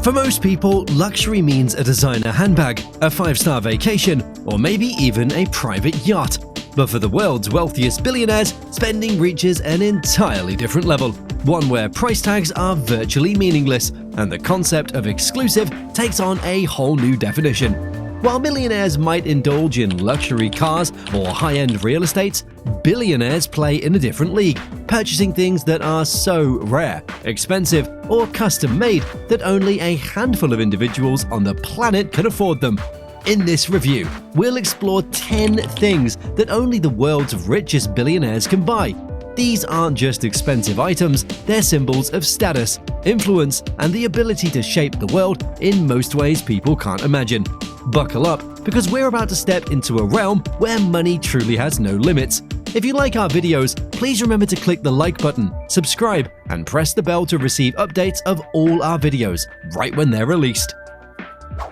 For most people, luxury means a designer handbag, a 5-star vacation, or maybe even a private yacht. But for the world's wealthiest billionaires, spending reaches an entirely different level, one where price tags are virtually meaningless, and the concept of exclusive takes on a whole new definition. While millionaires might indulge in luxury cars or high-end real estate, billionaires play in a different league, purchasing things that are so rare, expensive, or custom-made that only a handful of individuals on the planet can afford them. In this review, we'll explore 10 things that only the world's richest billionaires can buy. These aren't just expensive items, they're symbols of status, influence, and the ability to shape the world in most ways people can't imagine. Buckle up, because we're about to step into a realm where money truly has no limits. If you like our videos, please remember to click the like button, subscribe, and press the bell to receive updates of all our videos right when they're released.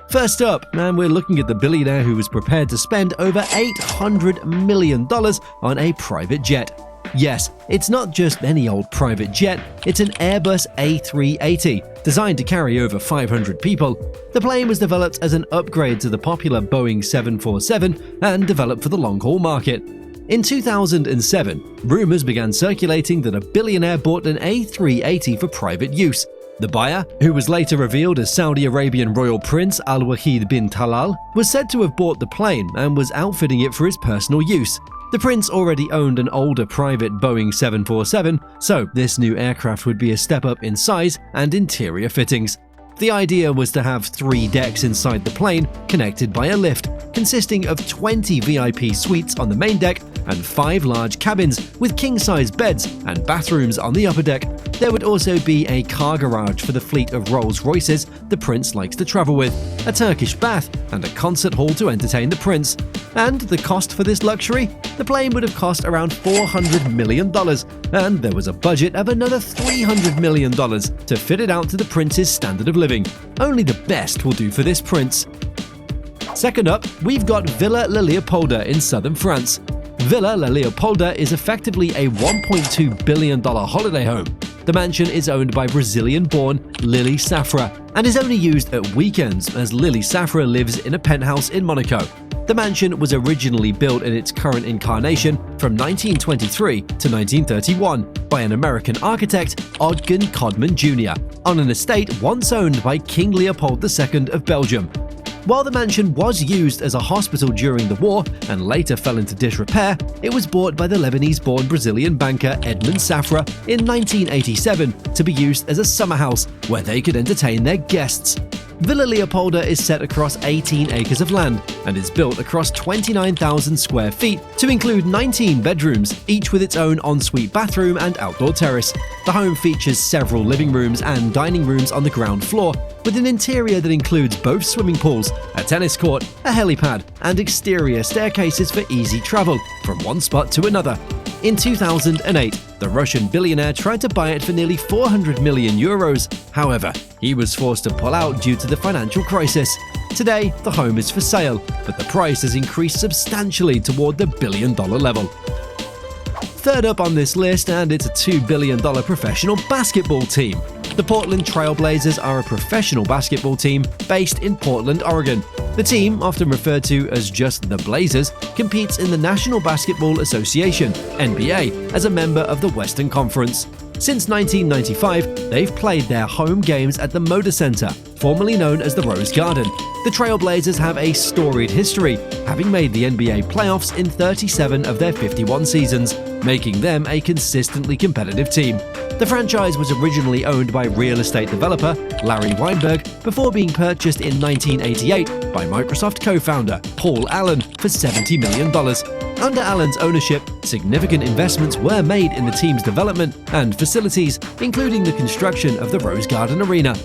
First up, we're looking at the billionaire who was prepared to spend over $800 million on a private jet. Yes, it's not just any old private jet, it's an Airbus A380, designed to carry over 500 people. The plane was developed as an upgrade to the popular Boeing 747 and developed for the long-haul market. In 2007, rumors began circulating that a billionaire bought an A380 for private use. The buyer, who was later revealed as Saudi Arabian royal prince Al-Wahid bin Talal, was said to have bought the plane and was outfitting it for his personal use. The prince already owned an older private Boeing 747, so this new aircraft would be a step up in size and interior fittings. The idea was to have 3 decks inside the plane, connected by a lift, consisting of 20 VIP suites on the main deck and 5 large cabins with king-size beds and bathrooms on the upper deck. There would also be a car garage for the fleet of Rolls-Royces the prince likes to travel with, a Turkish bath, and a concert hall to entertain the prince. And the cost for this luxury? The plane would have cost around $400 million, and there was a budget of another $300 million to fit it out to the prince's standard of living. Only the best will do for this prince. Second up, we've got Villa La Leopolda in southern France. Villa La Leopolda is effectively a $1.2 billion holiday home. The mansion is owned by Brazilian-born Lily Safra and is only used at weekends, as Lily Safra lives in a penthouse in Monaco. The mansion was originally built in its current incarnation from 1923 to 1931 by an American architect, Ogden Codman Jr., on an estate once owned by King Leopold II of Belgium. While the mansion was used as a hospital during the war and later fell into disrepair, it was bought by the Lebanese-born Brazilian banker Edmond Safra in 1987 to be used as a summer house where they could entertain their guests. Villa Leopolda is set across 18 acres of land and is built across 29,000 square feet to include 19 bedrooms, each with its own ensuite bathroom and outdoor terrace. The home features several living rooms and dining rooms on the ground floor, with an interior that includes both swimming pools, a tennis court, a helipad, and exterior staircases for easy travel from one spot to another. In 2008, the Russian billionaire tried to buy it for nearly 400 million euros. However, he was forced to pull out due to the financial crisis. Today, the home is for sale, but the price has increased substantially toward the billion-dollar level. Third up on this list, and it's a $2 billion professional basketball team. The Portland Trail Blazers are a professional basketball team based in Portland, Oregon. The team, often referred to as just the Blazers, competes in the National Basketball Association (NBA) as a member of the Western Conference. Since 1995, they've played their home games at the Moda Center, formerly known as the Rose Garden. The Trail Blazers have a storied history, having made the NBA playoffs in 37 of their 51 seasons, making them a consistently competitive team. The franchise was originally owned by real estate developer Larry Weinberg before being purchased in 1988 by Microsoft co-founder Paul Allen for $70 million. Under Allen's ownership, significant investments were made in the team's development and facilities, including the construction of the Rose Garden Arena.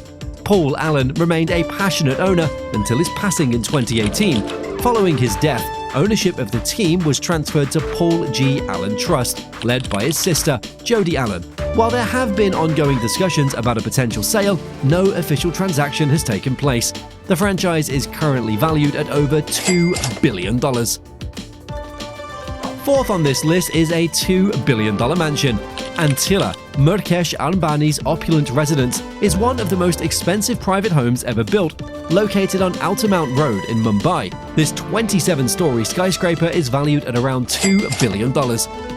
Paul Allen remained a passionate owner until his passing in 2018. Following his death, ownership of the team was transferred to Paul G. Allen Trust, led by his sister, Jody Allen. While there have been ongoing discussions about a potential sale, no official transaction has taken place. The franchise is currently valued at over $2 billion. Fourth on this list is a $2 billion mansion. Antilla, Mukesh Ambani's opulent residence, is one of the most expensive private homes ever built. Located on Altamount Road in Mumbai, this 27-story skyscraper is valued at around $2 billion.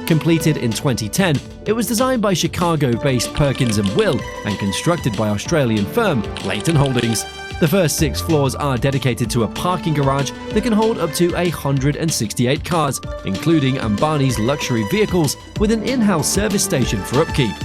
Completed in 2010, it was designed by Chicago-based Perkins & Will and constructed by Australian firm Leighton Holdings. The first 6 floors are dedicated to a parking garage that can hold up to 168 cars, including Ambani's luxury vehicles, with an in-house service station for upkeep.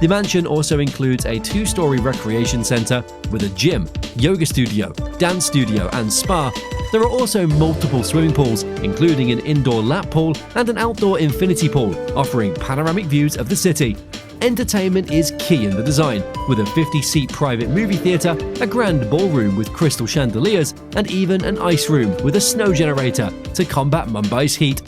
The mansion also includes a 2-story recreation center with a gym, yoga studio, dance studio, and spa. There are also multiple swimming pools, including an indoor lap pool and an outdoor infinity pool, offering panoramic views of the city. Entertainment is key in the design, with a 50-seat private movie theater, a grand ballroom with crystal chandeliers, and even an ice room with a snow generator to combat Mumbai's heat.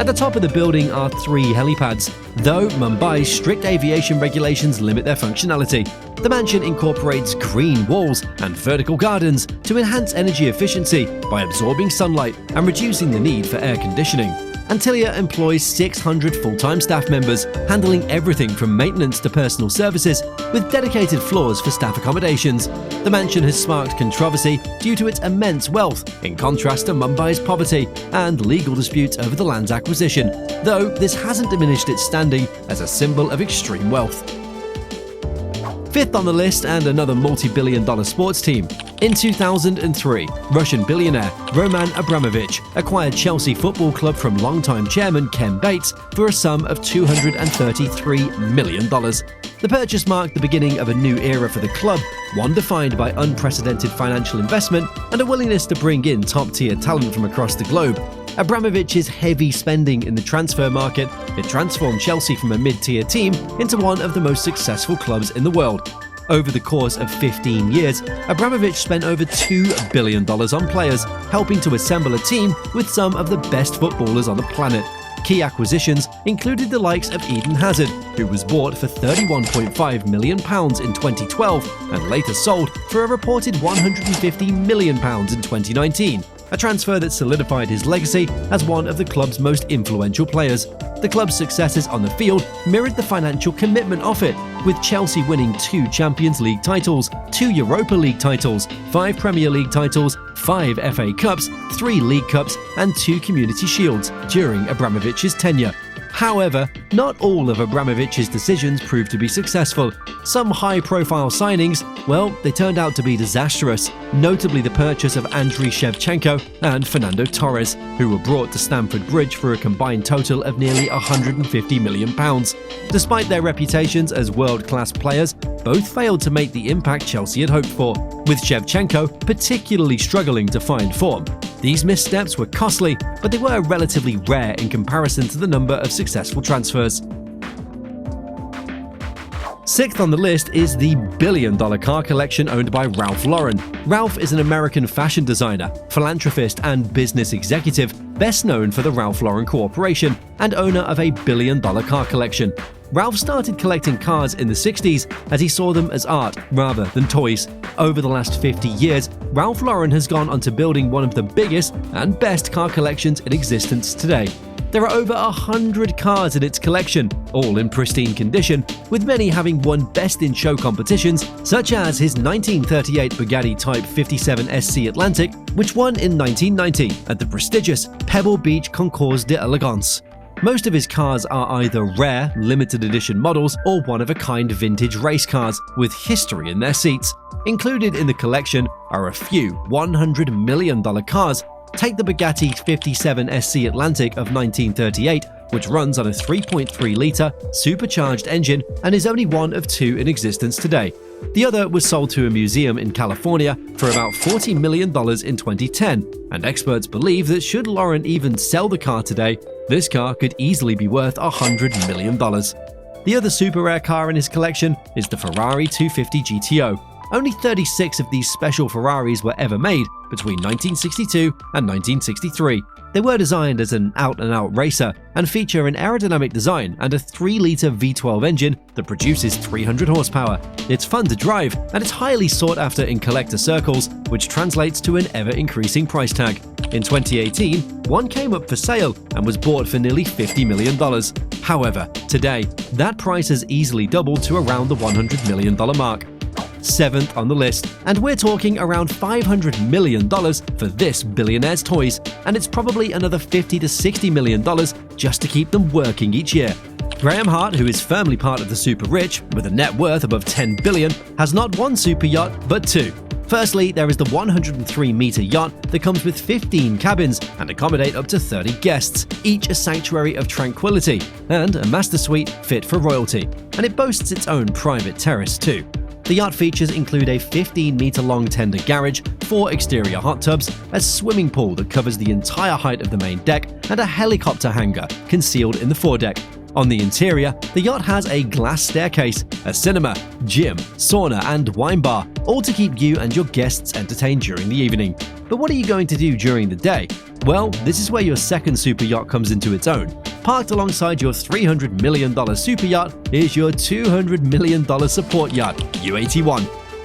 At the top of the building are 3 helipads, though Mumbai's strict aviation regulations limit their functionality. The mansion incorporates green walls and vertical gardens to enhance energy efficiency by absorbing sunlight and reducing the need for air conditioning. Antilla employs 600 full-time staff members, handling everything from maintenance to personal services, with dedicated floors for staff accommodations. The mansion has sparked controversy due to its immense wealth, in contrast to Mumbai's poverty and legal disputes over the land's acquisition, though this hasn't diminished its standing as a symbol of extreme wealth. Fifth on the list, and another multi-billion-dollar sports team. In 2003, Russian billionaire Roman Abramovich acquired Chelsea Football Club from longtime chairman Ken Bates for a sum of $233 million. The purchase marked the beginning of a new era for the club, one defined by unprecedented financial investment and a willingness to bring in top-tier talent from across the globe. Abramovich's heavy spending in the transfer market had transformed Chelsea from a mid-tier team into one of the most successful clubs in the world. Over the course of 15 years, Abramovich spent over $2 billion on players, helping to assemble a team with some of the best footballers on the planet. Key acquisitions included the likes of Eden Hazard, who was bought for £31.5 million in 2012 and later sold for a reported £150 million in 2019. A transfer that solidified his legacy as one of the club's most influential players. The club's successes on the field mirrored the financial commitment of it, with Chelsea winning 2 Champions League titles, 2 Europa League titles, 5 Premier League titles, 5 FA Cups, 3 League Cups, and 2 Community Shields during Abramovich's tenure. However, not all of Abramovich's decisions proved to be successful. Some high-profile signings, well, they turned out to be disastrous, notably the purchase of Andriy Shevchenko and Fernando Torres, who were brought to Stamford Bridge for a combined total of nearly £150 million. Despite their reputations as world-class players, both failed to make the impact Chelsea had hoped for, with Shevchenko particularly struggling to find form. These missteps were costly, but they were relatively rare in comparison to the number of successful transfers. Sixth on the list is the billion-dollar car collection owned by Ralph Lauren. Ralph is an American fashion designer, philanthropist, and business executive, best known for the Ralph Lauren Corporation and owner of a billion-dollar car collection. Ralph started collecting cars in the 60s as he saw them as art rather than toys. Over the last 50 years, Ralph Lauren has gone on to building one of the biggest and best car collections in existence today. There are over 100 cars in its collection, all in pristine condition, with many having won Best in Show competitions, such as his 1938 Bugatti Type 57 SC Atlantic, which won in 1990 at the prestigious Pebble Beach Concours d'Elegance. Most of his cars are either rare, limited edition models or one-of-a-kind vintage race cars with history in their seats. Included in the collection are a few $100 million cars. Take the Bugatti 57 SC Atlantic of 1938, which runs on a 3.3-litre supercharged engine and is only one of 2 in existence today. The other was sold to a museum in California for about $40 million in 2010, and experts believe that should Lauren even sell the car today, this car could easily be worth $100 million. The other super rare car in his collection is the Ferrari 250 GTO. Only 36 of these special Ferraris were ever made between 1962 and 1963. They were designed as an out-and-out racer and feature an aerodynamic design and a 3-litre V12 engine that produces 300 horsepower. It's fun to drive, and it's highly sought after in collector circles, which translates to an ever-increasing price tag. In 2018, one came up for sale and was bought for nearly $50 million. However, today, that price has easily doubled to around the $100 million mark. 7th on the list, and we're talking around $500 million for this Billionaires toys, and it's probably another $50 to $60 million just to keep them working each year. Graham Hart, who is firmly part of the super rich, with a net worth above $10 billion, has not one super yacht, but two. Firstly, there is the 103-meter yacht that comes with 15 cabins and accommodate up to 30 guests, each a sanctuary of tranquility, and a master suite fit for royalty. And it boasts its own private terrace too. The yacht features include a 15-meter-long tender garage, 4 exterior hot tubs, a swimming pool that covers the entire height of the main deck, and a helicopter hangar concealed in the foredeck. On the interior, the yacht has a glass staircase, a cinema, gym, sauna, and wine bar, all to keep you and your guests entertained during the evening. But what are you going to do during the day? Well, this is where your second super yacht comes into its own. Parked alongside your $300 million super yacht is your $200 million support yacht, U81.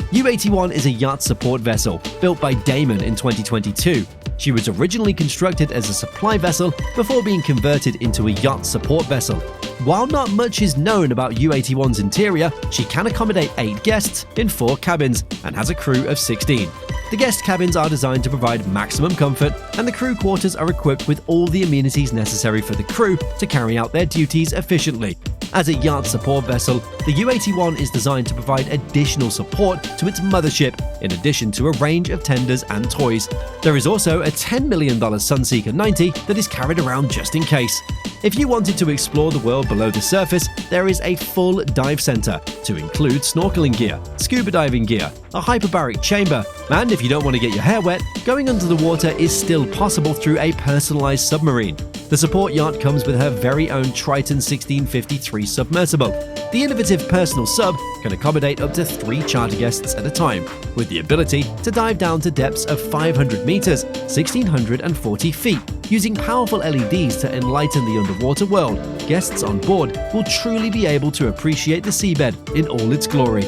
U81 is a yacht support vessel built by Damon in 2022. She was originally constructed as a supply vessel before being converted into a yacht support vessel. While not much is known about U81's interior, she can accommodate 8 guests in 4 cabins and has a crew of 16. The guest cabins are designed to provide maximum comfort, and the crew quarters are equipped with all the amenities necessary for the crew to carry out their duties efficiently. As a yacht support vessel, the U81 is designed to provide additional support to its mothership, in addition to a range of tenders and toys. There is also a $10 million Sunseeker 90 that is carried around just in case. If you wanted to explore the world below the surface, there is a full dive center to include snorkeling gear, scuba diving gear, a hyperbaric chamber, and if you don't want to get your hair wet, going under the water is still possible through a personalized submarine. The support yacht comes with her very own Triton 1653 submersible. The innovative personal sub can accommodate up to 3 charter guests at a time, with the ability to dive down to depths of 500 meters, 1,640 feet. Using powerful LEDs to enlighten the underwater world, guests on board will truly be able to appreciate the seabed in all its glory.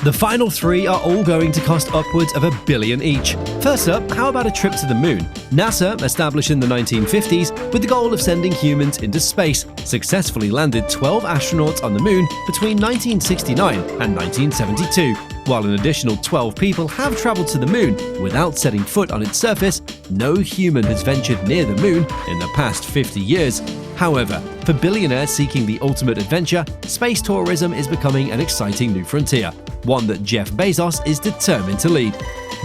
The final 3 are all going to cost upwards of $1 billion each. First up, how about a trip to the moon? NASA, established in the 1950s with the goal of sending humans into space, successfully landed 12 astronauts on the moon between 1969 and 1972. While an additional 12 people have traveled to the moon without setting foot on its surface, no human has ventured near the moon in the past 50 years. However, for billionaires seeking the ultimate adventure, space tourism is becoming an exciting new frontier, one that Jeff Bezos is determined to lead.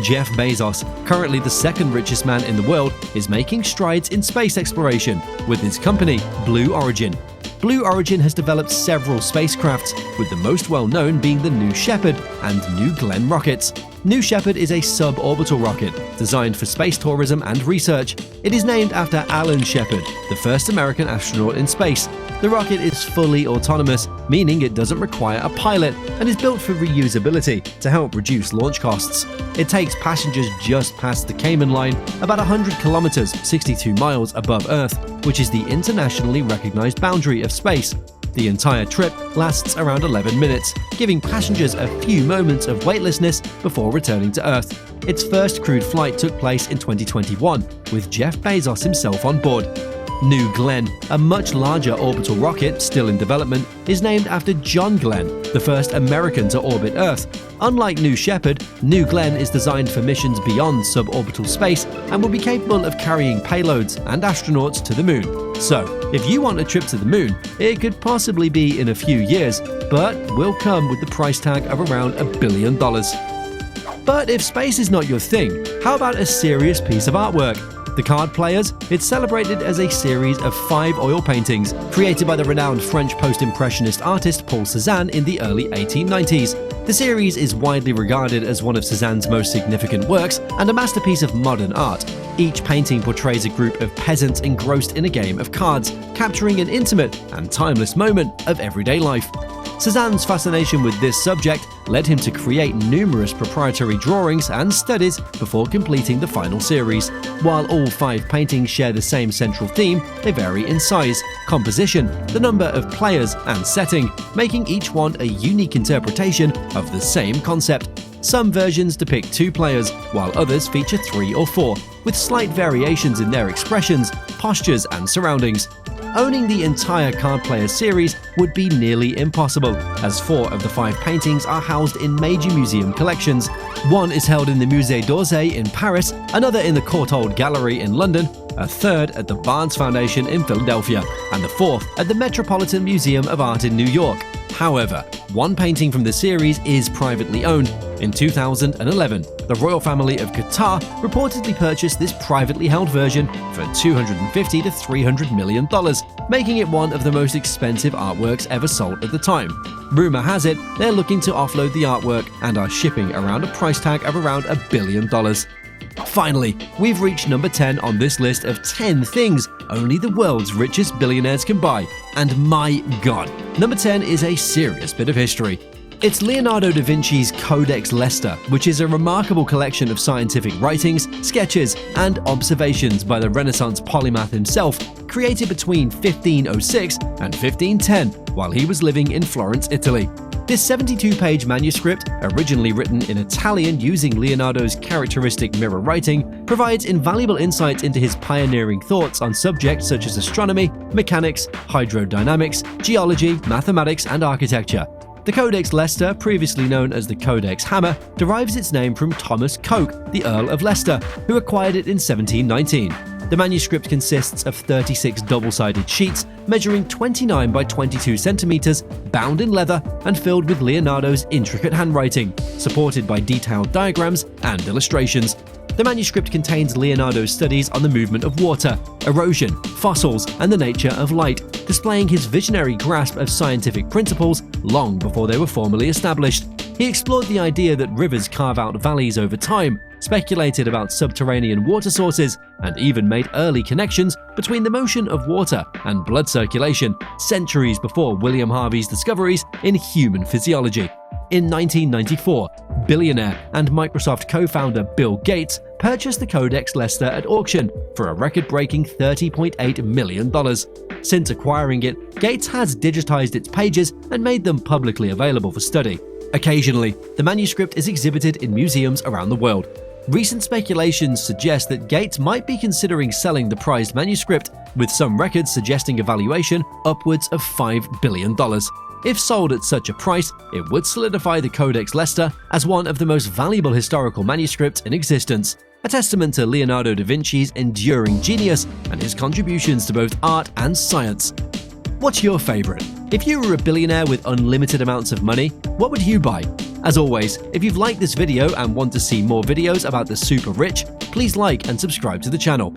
Jeff Bezos, currently the second richest man in the world, is making strides in space exploration with his company, Blue Origin. Blue Origin has developed several spacecrafts, with the most well-known being the New Shepard and New Glenn rockets. New Shepard is a suborbital rocket designed for space tourism and research. It is named after Alan Shepard, the first American astronaut in space. The rocket is fully autonomous, meaning it doesn't require a pilot, and is built for reusability to help reduce launch costs. It takes passengers just past the Kármán line, about 100 kilometers, 62 miles above Earth, which is the internationally recognized boundary of space. The entire trip lasts around 11 minutes, giving passengers a few moments of weightlessness before returning to Earth. Its first crewed flight took place in 2021, with Jeff Bezos himself on board. New Glenn, a much larger orbital rocket still in development, is named after John Glenn, the first American to orbit Earth. Unlike New Shepard, New Glenn is designed for missions beyond suborbital space and will be capable of carrying payloads and astronauts to the moon. So, if you want a trip to the moon, it could possibly be in a few years, but will come with the price tag of around $1 billion. But if space is not your thing, how about a serious piece of artwork? The Card Players, it's celebrated as a series of 5 oil paintings created by the renowned French post-impressionist artist Paul Cézanne in the early 1890s. The series is widely regarded as one of Cézanne's most significant works and a masterpiece of modern art. Each painting portrays a group of peasants engrossed in a game of cards, capturing an intimate and timeless moment of everyday life. Cézanne's fascination with this subject led him to create numerous proprietary drawings and studies before completing the final series. While all 5 paintings share the same central theme, they vary in size, composition, the number of players, and setting, making each one a unique interpretation of the same concept. Some versions depict 2 players, while others feature 3 or 4, with slight variations in their expressions, postures, and surroundings. Owning the entire Card Player series would be nearly impossible, as 4 of the 5 paintings are housed in major museum collections. One is held in the Musée d'Orsay in Paris, another in the Courtauld Gallery in London, a third at the Barnes Foundation in Philadelphia, and the 4th at the Metropolitan Museum of Art in New York. However, one painting from the series is privately owned. In 2011, the royal family of Qatar reportedly purchased this privately held version for $250 to $300 million, making it one of the most expensive artworks ever sold at the time. Rumor has it they're looking to offload the artwork and are shipping around a price tag of around $1 billion. Finally, we've reached number 10 on this list of 10 things only the world's richest billionaires can buy. And my god, number 10 is a serious bit of history. It's Leonardo da Vinci's Codex Leester, which is a remarkable collection of scientific writings, sketches, and observations by the Renaissance polymath himself, created between 1506 and 1510 while he was living in Florence, Italy. This 72-page manuscript, originally written in Italian using Leonardo's characteristic mirror writing, provides invaluable insights into his pioneering thoughts on subjects such as astronomy, mechanics, hydrodynamics, geology, mathematics, and architecture. The Codex Leester, previously known as the Codex Hammer, derives its name from Thomas Coke, the Earl of Leicester, who acquired it in 1719. The manuscript consists of 36 double-sided sheets measuring 29 by 22 centimeters, bound in leather and filled with Leonardo's intricate handwriting, supported by detailed diagrams and illustrations. The manuscript contains Leonardo's studies on the movement of water, erosion, fossils, and the nature of light, displaying his visionary grasp of scientific principles long before they were formally established. He explored the idea that rivers carve out valleys over time, speculated about subterranean water sources, and even made early connections between the motion of water and blood circulation, centuries before William Harvey's discoveries in human physiology. In 1994, Billionaire and Microsoft co-founder Bill Gates purchased the Codex Leester at auction for a record-breaking $30.8 million. Since acquiring it, Gates has digitized its pages and made them publicly available for study. Occasionally, the manuscript is exhibited in museums around the world. Recent speculations suggest that Gates might be considering selling the prized manuscript, with some records suggesting a valuation upwards of $5 billion. If sold at such a price, it would solidify the Codex Leester as one of the most valuable historical manuscripts in existence, a testament to Leonardo da Vinci's enduring genius and his contributions to both art and science. What's your favorite? If you were a billionaire with unlimited amounts of money, what would you buy? As always, if you've liked this video and want to see more videos about the super rich, please like and subscribe to the channel.